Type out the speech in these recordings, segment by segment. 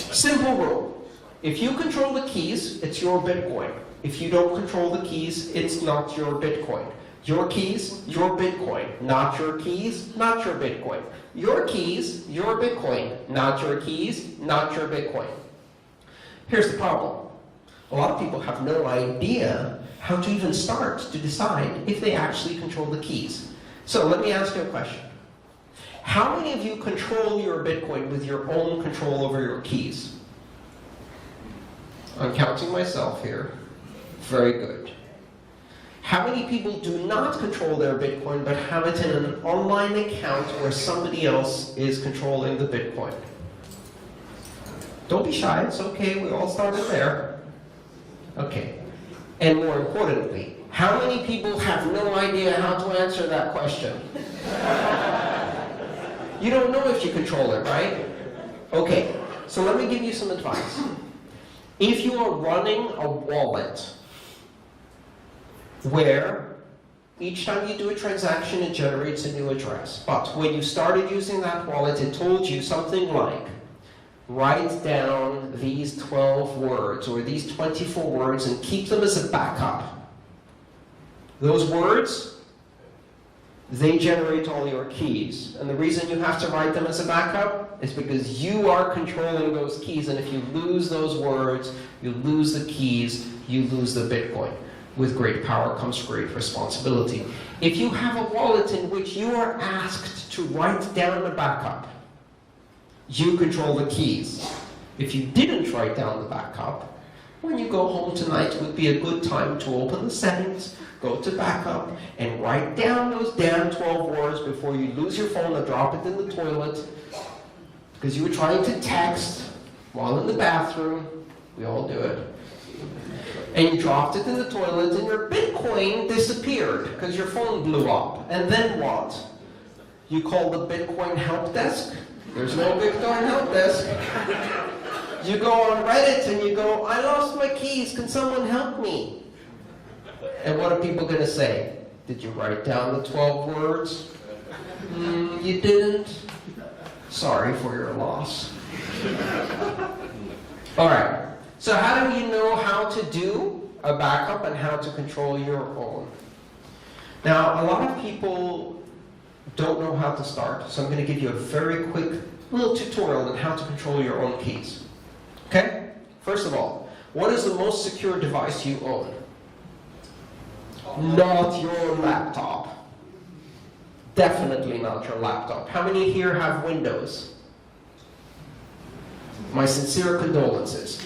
Simple rule. If you control the keys, it's your Bitcoin. If you don't control the keys, it's not your Bitcoin. Your keys, your Bitcoin. Not your keys, not your Bitcoin. Your keys, your Bitcoin. Not your keys, not your Bitcoin. Here's the problem. A lot of people have no idea how to even start to decide if they actually control the keys. So let me ask you a question. How many of you control your Bitcoin with your own control over your keys? I'm counting myself here. Very good. How many people do not control their Bitcoin but have it in an online account where somebody else is controlling the Bitcoin? Don't be shy, it's okay, we all started there. Okay. And more importantly, how many people have no idea how to answer that question? You don't know if you control it, right? Okay, so let me give you some advice. If you are running a wallet where each time you do a transaction it generates a new address, but when you started using that wallet it told you something like, write down these 12 words or these 24 words and keep them as a backup. Those words, they generate all your keys. And the reason you have to write them as a backup is because you are controlling those keys, and if you lose those words, you lose the keys, you lose the Bitcoin. With great power comes great responsibility. If you have a wallet in which you are asked to write down a backup, you control the keys. If you didn't write down the backup, when you go home tonight would be a good time to open the settings, go to backup, and write down those damn 12 words before you lose your phone and drop it in the toilet because you were trying to text while in the bathroom. We all do it. And you dropped it in the toilet and your Bitcoin disappeared because your phone blew up. And then what? You call the Bitcoin help desk? There's no Bitcoin help desk. You go on Reddit and you go, I lost my keys, can someone help me? And what are people going to say? Did you write down the 12 words? You didn't? Sorry for your loss. Alright, so how do you know how to do a backup and how to control your own? Now, a lot of people don't know how to start, so I'm going to give you a very quick little tutorial on how to control your own keys. Okay? First of all, what is the most secure device you own? Not your laptop. Definitely not your laptop. How many here have Windows? My sincere condolences.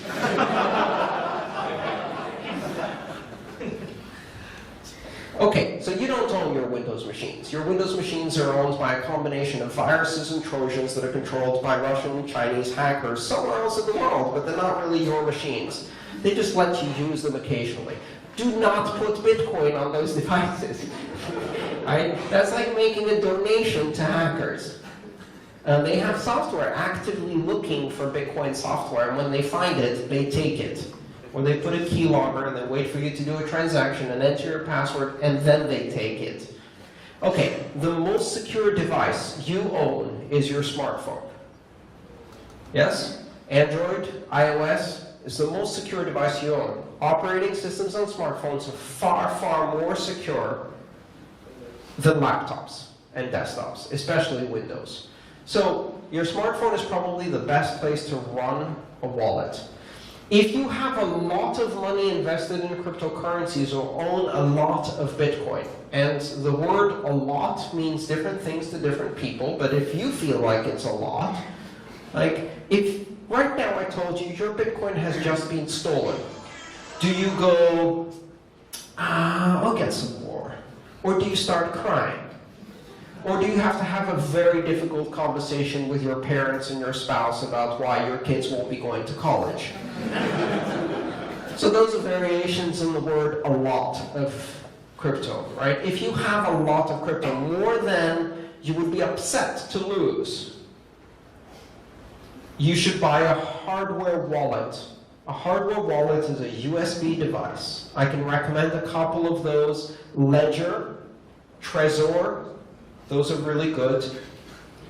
Okay, so you don't own your Windows machines. Your Windows machines are owned by a combination of viruses and Trojans that are controlled by Russian and Chinese hackers somewhere else in the world, but they're not really your machines. They just let you use them occasionally. Do not put Bitcoin on those devices. Right? That's like making a donation to hackers. They have software actively looking for Bitcoin software, and when they find it, they take it. Or they put a keylogger and they wait for you to do a transaction and enter your password, and then they take it. Okay, the most secure device you own is your smartphone. Yes? Android, iOS is the most secure device you own. Operating systems on smartphones are far, far more secure than laptops and desktops, especially Windows. So your smartphone is probably the best place to run a wallet. If you have a lot of money invested in cryptocurrencies or own a lot of Bitcoin, and the word a lot means different things to different people, but if you feel like it's a lot, like if right now I told you your Bitcoin has just been stolen, do you go, I'll get some more? Or do you start crying? Or do you have to have a very difficult conversation with your parents and your spouse about why your kids won't be going to college? So those are variations in the word a lot of crypto, right? If you have a lot of crypto, more than you would be upset to lose, you should buy a hardware wallet. A hardware wallet is a USB device. I can recommend a couple of those. Ledger, Trezor, those are really good.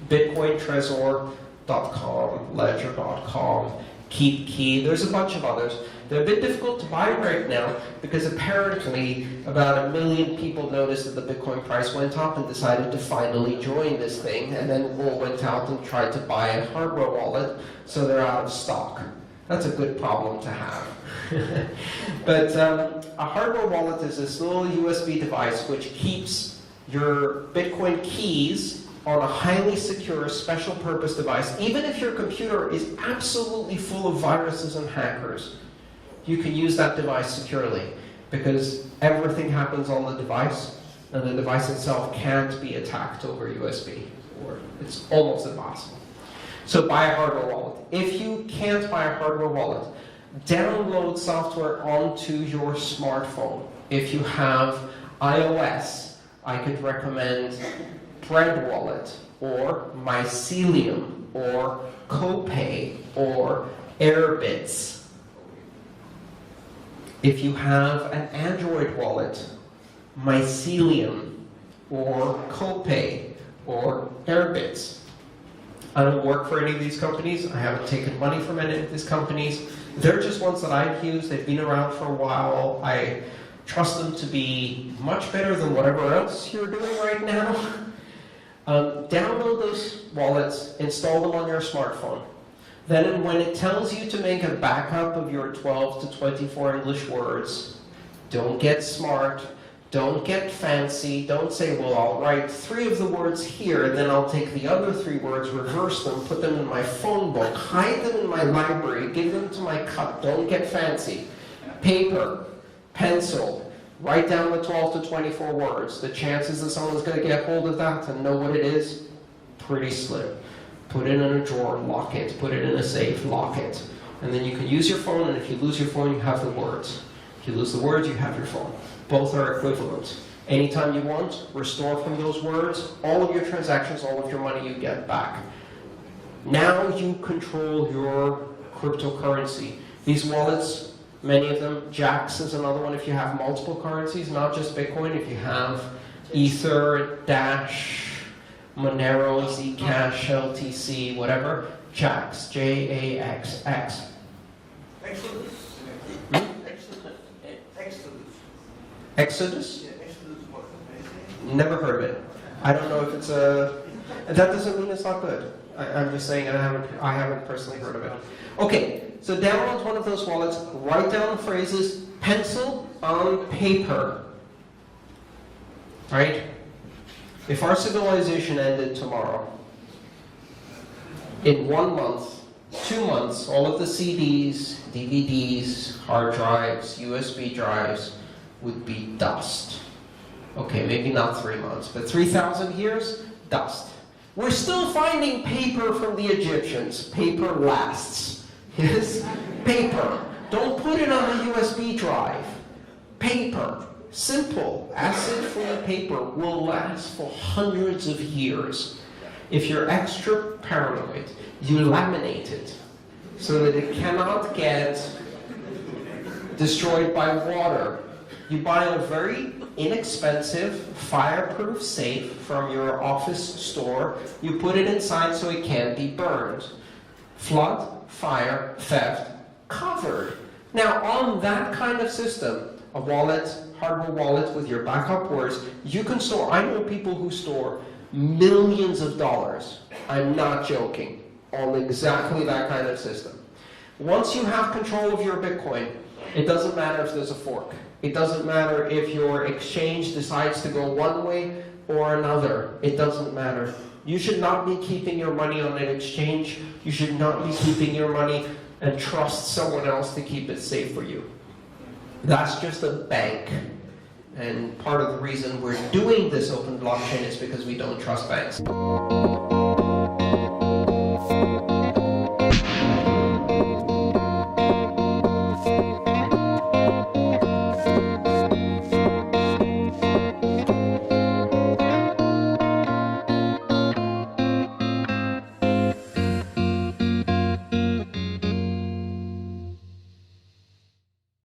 BitcoinTrezor.com, Ledger.com, Keep Key. There's a bunch of others. They're a bit difficult to buy right now because apparently about 1 million people noticed that the Bitcoin price went up and decided to finally join this thing, and then all went out and tried to buy a hardware wallet, so they're out of stock. That's a good problem to have. But a hardware wallet is this little USB device which keeps your Bitcoin keys on a highly secure special purpose device. Even if your computer is absolutely full of viruses and hackers, you can use that device securely because everything happens on the device and the device itself can't be attacked over USB, or it's almost impossible. So buy a hardware wallet. If you can't buy a hardware wallet, download software onto your smartphone. If you have iOS, I could recommend Bread Wallet, or Mycelium, or Copay, or Airbits. If you have an Android wallet, Mycelium, or Copay, or Airbits. I don't work for any of these companies. I haven't taken money from any of these companies. They're just ones that I've used. They've been around for a while. I trust them to be much better than whatever else you're doing right now. Download those wallets, install them on your smartphone. Then when it tells you to make a backup of your 12 to 24 English words, don't get smart, don't get fancy, don't say, well, I'll write 3 of the words here, and then I'll take the other 3 words, reverse them, put them in my phone book, hide them in my library, give them to my cup. Don't get fancy. Paper, pencil, write down the 12 to 24 words. The chances that someone's going to get hold of that and know what it is, pretty slim. Put it in a drawer, lock it. Put it in a safe, lock it. And then you can use your phone, and if you lose your phone, you have the words. If you lose the words, you have your phone. Both are equivalent. Anytime you want, restore from those words, all of your transactions, all of your money you get back. Now you control your cryptocurrency. These wallets, many of them, Jax is another one if you have multiple currencies, not just Bitcoin. If you have Ether, Dash, Monero, Zcash, LTC, whatever, Jax, J-A-X-X. Exodus? Exodus? Yeah, Exodus what? Never heard of it. I don't know if it's a... That doesn't mean it's not good. I'm just saying I haven't personally heard of it. Okay, so download one of those wallets, write down phrases, pencil on paper. Right? If our civilization ended tomorrow, in 1 month, 2 months, all of the CDs, DVDs, hard drives, USB drives would be dust. Okay, maybe not 3 months, but 3,000 years, dust. We're still finding paper from the Egyptians. Paper lasts. Yes? Paper. Don't put it on a USB drive. Paper. Simple, acid-free paper will last for hundreds of years. If you're extra paranoid, you laminate it so that it cannot get destroyed by water. You buy a very inexpensive, fireproof safe from your office store. You put it inside so it can't be burned. Flood, fire, theft, covered. Now, on that kind of system, a wallet, hardware wallet with your backup words, you can store, I know people who store millions of dollars, I'm not joking, on exactly that kind of system. Once you have control of your Bitcoin, it doesn't matter if there's a fork. It doesn't matter if your exchange decides to go one way or another. It doesn't matter. You should not be keeping your money on an exchange. You should not be keeping your money and trust someone else to keep it safe for you. That's just a bank. And part of the reason we're doing this open blockchain is because we don't trust banks.